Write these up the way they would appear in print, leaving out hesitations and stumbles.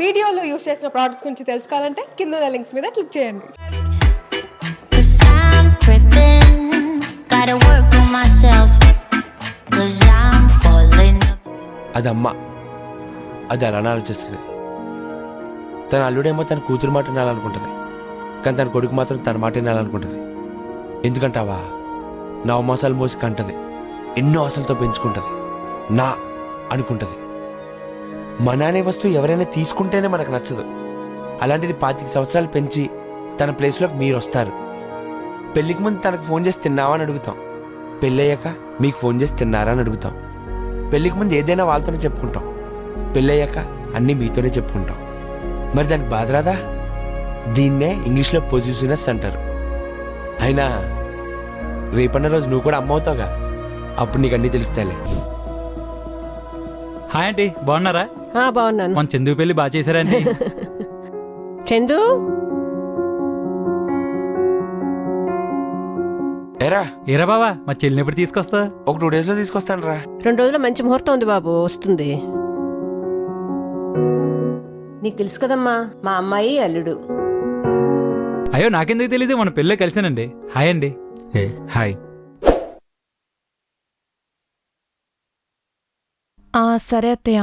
వీడియోలో యూస్ చేసిన ప్రోడక్ట్స్ గురించి తెలుసుకోవాలంటే కింద లింక్స్ మీద క్లిక్ చేయండి. అది అమ్మ, అది అలానే ఆలోచిస్తుంది. తన అల్లుడేమో తన కూతురు మాట వినాలనుకుంటుంది, కానీ తన కొడుకు మాత్రం తన మాట వినాలనుకుంటుంది. ఎందుకంటావా, 9 మాసాలు మోసి కంటది, ఎన్నో ఆశలతో పెంచుకుంటుంది, నా అనుకుంటుంది. మన అనే వస్తువు ఎవరైనా తీసుకుంటేనే మనకు నచ్చదు. అలాంటిది 25 సంవత్సరాలు పెంచి తన ప్లేస్లోకి మీరు వస్తారు. పెళ్ళికి ముందు తనకు ఫోన్ చేసి తిన్నావా అని అడుగుతాం, పెళ్ళయ్యాక మీకు ఫోన్ చేసి తిన్నారా అని అడుగుతాం. పెళ్ళికి ముందు ఏదైనా వాళ్ళతోనే చెప్పుకుంటాం, పెళ్ళయ్యాక అన్నీ మీతోనే చెప్పుకుంటాం. మరి దానికి బాధ రాదా? దీన్నే ఇంగ్లీష్లో పొజిటివ్నెస్ అంటారు. అయినా రేపన్న రోజు నువ్వు కూడా అమ్మ అవుతావుగా, అప్పుడు నీకు అన్నీ తెలుస్తాయిలే. హాయ్ ఆంటీ, బాగున్నారా? బాగున్నాను. మన చందు పెళ్లి బాగా చేశారండి. చందు ఏరా బావా, మా చెల్లిని ఎప్పుడు తీసుకొస్తా? ఒక 2 days లో తీసుకొస్తాను రా. 2 రోజుల్లో మంచి ముహూర్తం ఉంది బాబు, వస్తుంది. నీకు తెలుసు కదమ్మా, మా అమ్మాయి అల్లుడు. అయ్యో నాకెందుకు తెలీదు, మన పెళ్ళిలో కలిసానండి. హాయ్ అండి. హాయ్. సరే అత్తయ్య.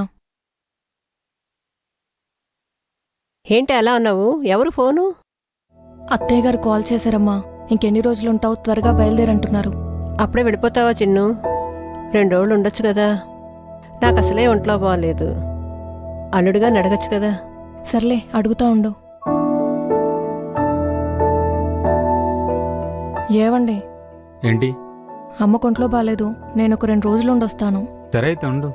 ఏంటి అలా ఉన్నావు? ఎవరు ఫోను? అత్తయ్య గారు కాల్ చేశారమ్మా. ఇంకెన్ని రోజులుంటావు, త్వరగా బయలుదేరంటున్నారు. అప్పుడే వెళ్ళిపోతావా చిన్ను? 2 రోజులు ఉండొచ్చు కదా. నాకు అసలే ఒంట్లో బాగాలేదు, అల్లుడుగా అడగచ్చు కదా. సర్లే, అడుగుతా ఉండు. ఏవండి? ఏంటి? అమ్మ కొంట్లో బాలేదు, నేను ఒక 2 రోజులు ఉండొస్తాను. సరే అయితే ఉండు.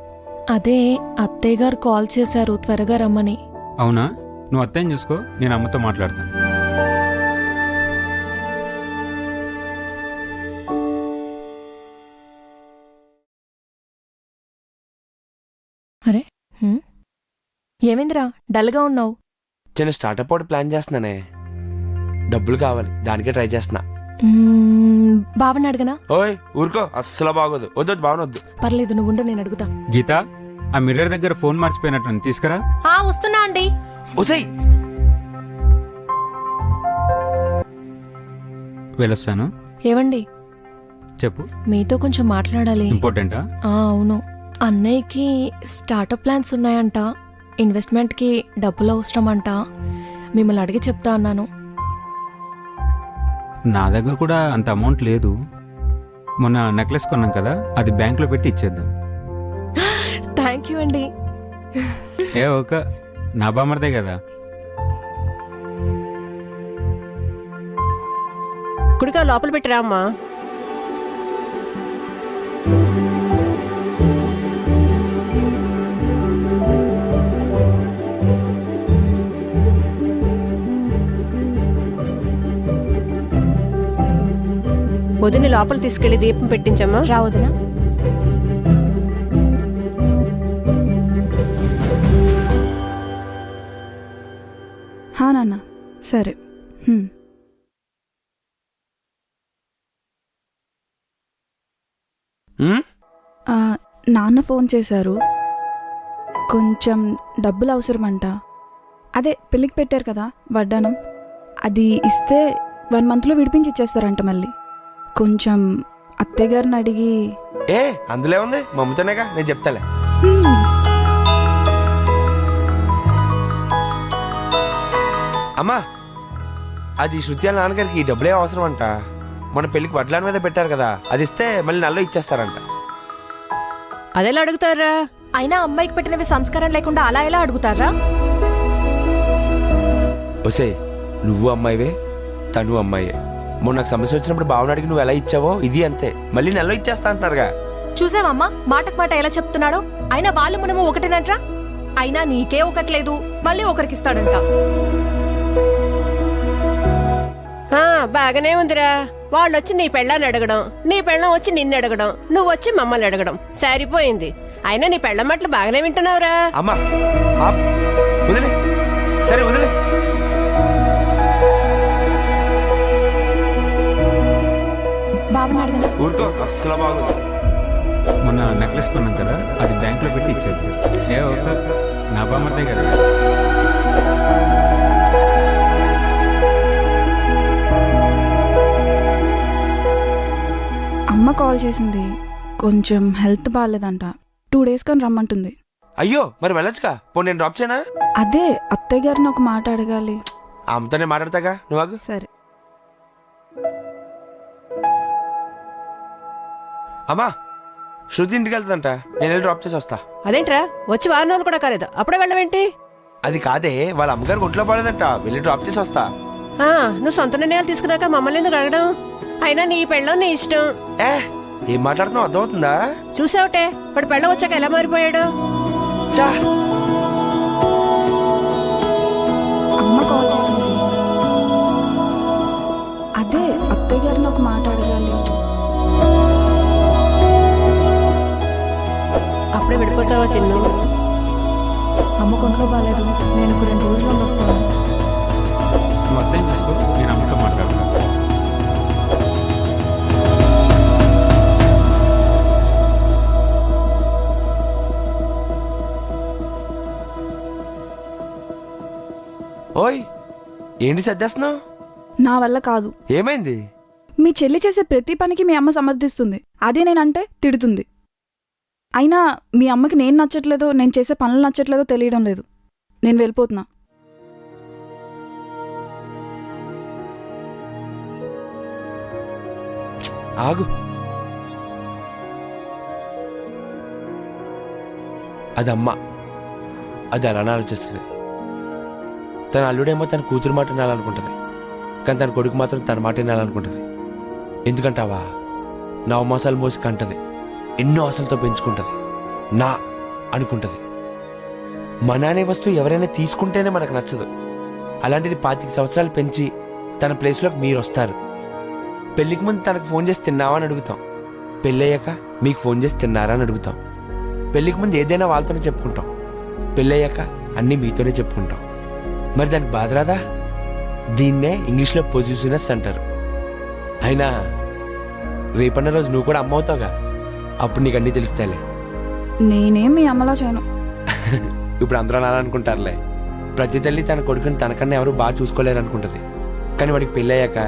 అదే అత్తయ్య గారు కాల్ చేశారు, త్వరగా రమ్మని. అవునా? నువ్వు అత్తయ్యని చూసుకో, నేను అమ్మతో మాట్లాడతాను. అరే ఏమైందిరా, డల్గా ఉన్నావు? చిన్న స్టార్టప్ ఒకటి ప్లాన్ చేస్తున్నానే, డబ్బులు కావాలి, దానికే ట్రై చేస్తున్నా. బావని అడగనా? ఓయ్ ఊరుకో, అస్సలు బాగోదు. వద్దు బావనొద్దు. పర్లేదు, నువ్వు ఉండు, నేను అడుగుతా. గీత, ఆ మిర్రర్ దగ్గర ఫోన్ మర్చిపోయినట్టు తీసుకురా. వస్తున్నా అండి. ఓసై వెళ్ళొస్తాను. ఏవండి? చెప్పు. మీతో కొంచెం మాట్లాడాలి. ఇంపార్టెంటా? అవును. అన్నయ్యకి స్టార్టప్ ప్లాన్స్ ఉన్నాయంట, ఇన్వెస్ట్మెంట్కి డబ్బులు అవసరం అంట. మిమ్మల్ని అడిగి చెప్తా అన్నాను. నా దగ్గర కూడా అంత అమౌంట్ లేదు. మొన్న నెక్లెస్ కొన్నాం కదా, అది బ్యాంక్లో పెట్టి ఇచ్చేద్దాం. థ్యాంక్ యూ అండి. ఓకే, నా బామర్దే కదా. కుడిగా లోపల పెట్టిరా అమ్మా. వదిన లోపల తీసుకెళ్లి దీపం పెట్టించమ్మా. రా వదిన. నాన్న సరే. నాన్న ఫోన్ చేశారు, కొంచెం డబ్బులు అవసరమంట. అదే పెళ్ళికి పెట్టారు కదా వడ్డానం, అది ఇస్తే 1 monthలో విడిపించి ఇచ్చేస్తారంట. మళ్ళీ కొంచెం అత్తయ్య గారిని అడిగి. అందులో ఉంది, మమ్మతోనేగా, నేను చెప్తాలే. అమ్మా, అది శృతి నాన్నగారికి ఈ డబ్బులే అవసరం అంట. మన పెళ్లికి వడ్లాన్ మీద పెట్టారు కదా, అది ఇస్తే మళ్ళీ నెలలో ఇచ్చేస్తారంట. అదెలా అడుగుతారా? అయినా అమ్మాయికి పెట్టినవి సంస్కారం లేకుండా అలా ఎలా అడుగుతారా? ఒసే, నువ్వు అమ్మాయివే, తను అమ్మాయే. మొన్న నాకు సమస్య వచ్చినప్పుడు భావన అడిగి నువ్వు ఎలా ఇచ్చావో ఇది అంతే, మళ్ళీ నెలలో ఇచ్చేస్తా అంటున్నారుగా. చూసావమ్మా, మాటకు మాట ఎలా చెప్తున్నాడో. అయినా వాళ్ళు మనము ఒకటేనంట్రా. అయినా నీకే ఒకట్లేదు, మళ్ళీ ఒకరికిస్తాడంట. బాగానే ఉందిరా. వాళ్ళు వచ్చి నీ పెళ్ళాన్ని అడగడం, నీ పెళ్ళం వచ్చి నిన్ను అడగడం, నువ్వు వచ్చి మమ్మల్ని అడగడం, సరిపోయింది. అయినా నీ పెళ్ళం మాటలు బాగానే వింటున్నావురా. అమ్మా వదిలే, సరే వదిలే. ఊరుకో, అస్సలు బాగోదు. మొన్న నెక్లెస్ కొన్నాం కదా, అది బ్యాంక్లో పెట్టి ఇచ్చేద్దాం. ఓకే, నా బామర్దే కదా. చేసింది కొంచెం హెల్త్ బాగాలేదంట 2 days కానీ రమ్మంటుంది. అయ్యో మరి వెళ్ళొచ్చుగా, పో నేను డ్రాప్ చేయనా? అదే అత్తయ్య గారిని ఒక మాట అడగాలి. ఆమెతోనే మాట్లాడతాగా, నువ్వు ఆగు. సరే. అమ్మా, శృతి ఇంటికి వెళ్తుందంట, నేను వెళ్ళి డ్రాప్ చేసి వస్తా. అదేంట్రా వచ్చి 4 రోజులు కూడా కాలేదు అప్పుడే వెళ్ళవేంటి? అది కాదే, వాళ్ళ అమ్మగారికి ఒంట్లో పడలేదంట, వెళ్ళి డ్రాప్ చేసి వస్తా. నువ్వు సొంత నిర్ణయాలు తీసుకున్నాక మమ్మల్ని ఎందుకు అడగడం? అయినా నీ పెళ్ళం నీ ఇష్టం. ఏం మాట్లాడుతున్నావు, అర్థమవుతుందా? చూసావుటే వాడు పెళ్ళం వచ్చాక ఎలా మారిపోయాడు. చా, అమ్మ కాల్ చేసింది. అదే అత్తయ్య గారిని ఒక మాట అడగాలి. అప్పుడే విడిపోతావా చిన్ను? అమ్మ కొంట్లో బాగాలేదు, నేను ఒక 2 రోజుల్లో వస్తాను. నువ్వు అర్థం చేసుకో, నేను అమ్మతో మాట్లాడతాను. ఓయ్ ఏంటి సర్దేస్తున్నావు? నా వల్ల కాదు. ఏమైంది? మీ చెల్లి చేసే ప్రతి పనికి మీ అమ్మ సమర్థిస్తుంది. అదే నేనంటే తిడుతుంది. అయినా మీ అమ్మకి నేను నచ్చట్లేదో, నేను చేసే పనులు నచ్చట్లేదో తెలియడం లేదు. నేను వెళ్ళిపోతున్నా. ఆగు, అది అమ్మ, అది అలానే ఆలోచిస్తుంది. తన అల్లుడేమో తన కూతురు మాట వినాలనుకుంటుంది, కానీ తన కొడుకు మాత్రం తన మాట వినాలనుకుంటుంది. ఎందుకంటావా, 9 మాసాలు మోసి కంటది, ఎన్నో ఆశలతో పెంచుకుంటుంది, నా అనుకుంటుంది. మన అనే వస్తువు ఎవరైనా తీసుకుంటేనే మనకు నచ్చదు. అలాంటిది 25 సంవత్సరాలు పెంచి తన ప్లేస్లోకి మీరు వస్తారు. పెళ్ళికి ముందు తనకు ఫోన్ చేసి తిన్నావా అని అడుగుతాం, పెళ్ళయ్యాక మీకు ఫోన్ చేసి తిన్నారా అని అడుగుతాం. పెళ్ళికి ముందు ఏదైనా వాళ్ళతోనే చెప్పుకుంటాం, పెళ్ళయ్యాక అన్నీ మీతోనే చెప్పుకుంటాం. మరి దానికి బాధ రాదా? దీన్నే ఇంగ్లీష్లో పొజిటివ్నెస్ అంటారు. అయినా రేపన్న రోజు నువ్వు కూడా అమ్మ అవుతావుగా, అప్పుడు నీకు అన్నీ తెలుస్తాయిలే. నేనేం మీ అమ్మలా చేయను. ఇప్పుడు అందరూ అలా అనుకుంటారులే. ప్రతి తల్లి తన కొడుకుని తనకన్నా ఎవరు బాగా చూసుకోలేరు అనుకుంటుంది. కానీ వాడికి పెళ్ళయ్యాక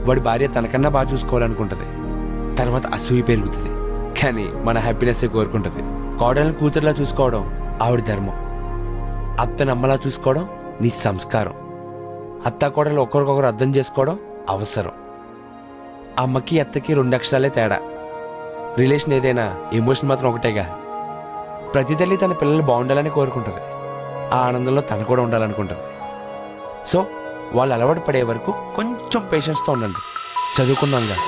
వాడి భార్య తనకన్నా బాగా చూసుకోవాలనుకుంటుంది. తర్వాత అసూయ పెరుగుతుంది. కానీ మన హ్యాపీనెస్ కోరుకుంటుంది. కోడల్ని కూతురులా చూసుకోవడం ఆవిడ ధర్మం, అత్తని అమ్మలా చూసుకోవడం నీ సంస్కారం. అత్త కోడలు ఒకరికొకరు అర్థం చేసుకోవడం అవసరం. అమ్మకి అత్తకి 2 అక్షరాలే తేడా. రిలేషన్ ఏదైనా ఎమోషన్ మాత్రం ఒకటేగా. ప్రతి తల్లి తన పిల్లలు బాగుండాలని కోరుకుంటుంది. ఆ ఆనందంలో తను కూడా ఉండాలనుకుంటుంది. సో వాళ్ళు అలవాటు పడే వరకు కొంచెం పేషెన్స్తో ఉండండి. చదువుకున్నాంగా.